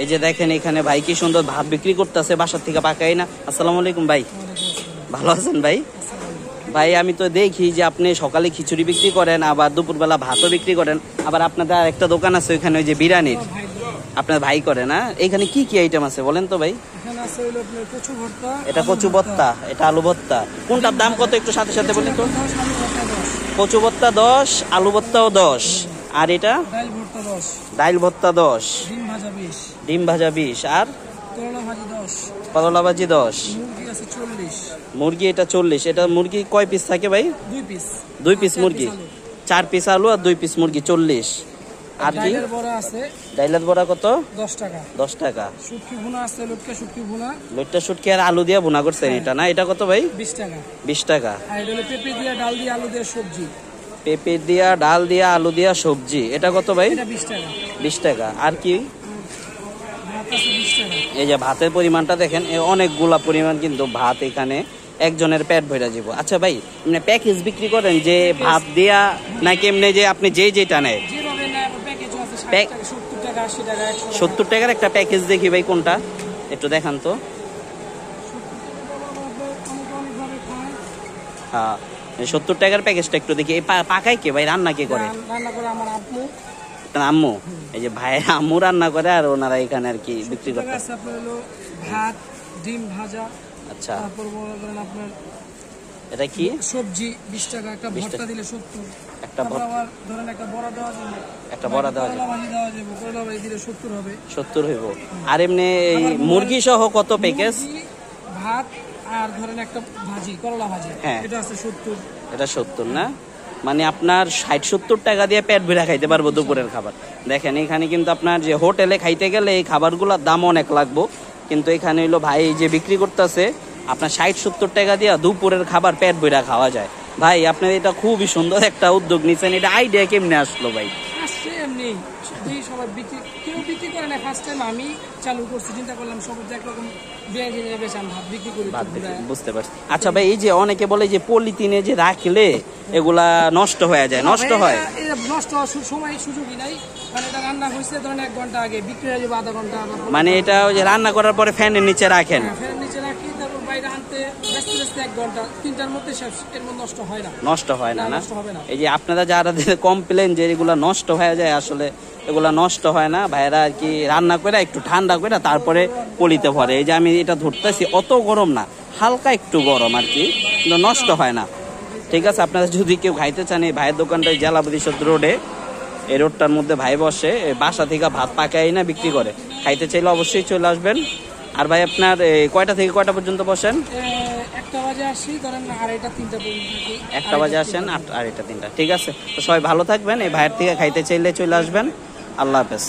এই যে দেখেন এখানে ভাই কি সুন্দর ভাত বিক্রি করতেছে, বাসার থেকে পাকাই না। আসসালামু আলাইকুম ভাই, ভালো আছেন ভাই? ভাই আমি তো দেখি যে আপনি সকালে খিচুড়ি বিক্রি করেন, আবার দুপুরবেলা ভাতও বিক্রি করেন, আবার আপনাদের একটা দোকান আছে ওইখানে ওই যে বিরিয়ানির, আপনার ভাই করে না? এখানে কি কি আইটেম আছে বলেন তো ভাই? এটা কচু ভর্তা, এটা আলু ভর্তা। কোনটার দাম কত একটু সাথে সাথে বলেন তো? কচু ভর্তা 10, আলু ভর্তাও 10, আর এটা ডাইল ভর্তা 10, ডিম ভাজা 20, আর করলা ভাজি 10, মুরগি এটা 40। এটা মুরগি কয় পিস থাকে ভাই? 2 পিস মুরগি, 4 পিস আলু আর 2 পিস মুরগি 40। আর কি ডাইলের বড়া কত? 10 টাকা। লইট্টা শুটকি আর আলু দিয়ে ভুনা করছেন এটা না? এটা কত ভাই? 20 টাকা। পেঁপে দিয়া ডাল দিয়া আলু দিয়া সবজি, এটা কত ভাই? 20 টাকা। আর কি? এই যে ভাতের পরিমাণটা দেখেন, অনেকগুলা পরিমাণ কিন্তু ভাত, এখানে একজনের পেট ভরে যাব। আচ্ছা ভাই, মানে প্যাকেজ বিক্রি করেন যে ভাত দিয়া নাকি এমনি যে আপনি যেটা নেয়? 70 টাকার একটা প্যাকেজ দেখি ভাই, কোনটা একটু দেখান তো। হ্যাঁ, 70 টাকার প্যাকেজটা একটু দেখি। এই পাকায় কে ভাই? রান্না কে করে? আম্মু। এই যে ভাই আম্মু রান্না করে, আর ওনারা এখানে আর কি বিক্রি করে। ভাত, ডিম ভাজা। আচ্ছা, আপনার এটা কি সবজি 20 টাকা, একটা ভর্তা দিলে 70, একটা ধরেন একটা বড়া দেওয়া যাবে, একটা বড়া দেওয়া যাবে, করলা ভাজি দিলে 70 হবে, 70 হইব। আর এমনি মুরগি সহ কত প্যাকেজ? ভাত আর ধরেন একটা ভাজি, করলা ভাজি, এটা আছে 70। এটা 70 না? মানে আপনার 60-70 টাকা দিয়ে পেট ভরে খাইতে পারবো দুপুরের খাবার। দেখেন এখানে কিন্তু আপনার যে হোটেলে খাইতে গেলে এই খাবারগুলোর দাম অনেক লাগবো, কিন্তু এখানে হইলো ভাই যে বিক্রি করতেছে আপনার 60-70 টাকা দিয়ে দুপুরের খাবার পেট ভরে খাওয়া যায়। ভাই আপনার এটা খুবই সুন্দর একটা উদ্যোগ নিচ্ছেন, এটা আইডিয়া কেমনে আসলো ভাই? আসছে এমনি, সবাই বিক্রি করে না, ফার্স্ট টাইম আমি চালু করছি, চিন্তা করলাম সবাই একরকম বুঝতে পারছি। আচ্ছা ভাই, এই যে অনেকে বলে যে পলিথিনে যে রাখলে এগুলা নষ্ট হয়ে যায়, নষ্ট হয়? নষ্ট হওয়ার সময় সুযোগই নাই, মানে এটা রান্না হয়েছে ধরেন 1 ঘন্টা আগে, বিক্রি হয়ে যাবে আধা ঘন্টা। মানে এটা ওই যে রান্না করার পরে ফ্যানের নিচে রাখেন? ফ্যানের নিচে রাখি, তারপর বাইরে আনতে ব্যস্ত 1 ঘন্টা, 3টার মধ্যে শেষ, এর মধ্যে নষ্ট হয় না। নষ্ট হয় না? এই যে আপনারা যারা কমপ্লেন যে এগুলা নষ্ট হয়ে যায়, আসলে এগুলা নষ্ট হয় না। ভাইরা আর কি রান্না করে একটু ঠান্ডা করে তারপরে পলিতে ভরে। এই যে আমি এটা ধরতেছি, অত গরম না, হালকা একটু গরম আর কি, কিন্তু নষ্ট হয় না। ঠিক আছে, আপনারা যদি কেউ খাইতে চান এই ভাইয়ের দোকানটা জেলা পরিষদ রোডে, এই রোডটার মধ্যে ভাই বসে, বাসা থেকে ভাত পাকাই না বিক্রি করে। খাইতে চাইলে অবশ্যই চলে আসবেন। আর ভাই আপনার কয়টা থেকে কয়টা পর্যন্ত বসেন? 1টা বাজে আসি, ধরেন 2:30 3টা পর্যন্ত। 1টা বাজে আসেন, 2:30 3টা। ঠিক আছে, তো সবাই ভালো থাকবেন। এই ভাইয়ের থেকে খাইতে চাইলে চলে আসবেন। আল্লাহ হাফেজ।